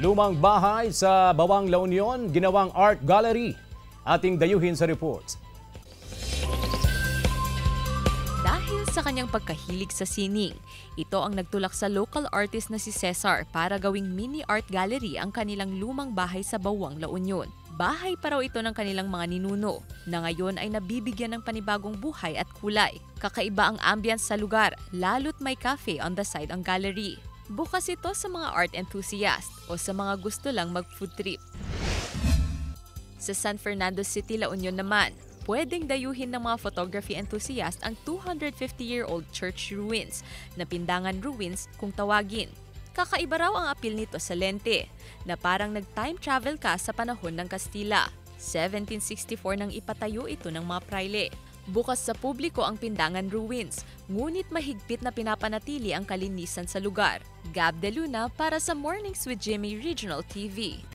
Lumang bahay sa Bawang La Union, ginawang art gallery. Ating dayuhin sa report. Dahil sa kanyang pagkahilig sa sining, ito ang nagtulak sa local artist na si Cesar para gawing mini art gallery ang kanilang lumang bahay sa Bawang La Union. Bahay pa raw ito ng kanilang mga ninuno, na ngayon ay nabibigyan ng panibagong buhay at kulay. Kakaiba ang ambience sa lugar, lalo't may cafe on the side ang gallery. Bukas ito sa mga art enthusiast o sa mga gusto lang mag-food trip. Sa San Fernando City, La Union naman, pwedeng dayuhin ng mga photography enthusiast ang 250-year-old church ruins na Pindangan Ruins kung tawagin. Kakaiba raw ang appeal nito sa lente, na parang nag-time travel ka sa panahon ng Kastila. 1764 nang ipatayo ito ng mga prayle. Bukas sa publiko ang Pindangan Ruins, ngunit mahigpit na pinapanatili ang kalinisan sa lugar. Gab De Luna para sa Mornings with Jimmy Regional TV.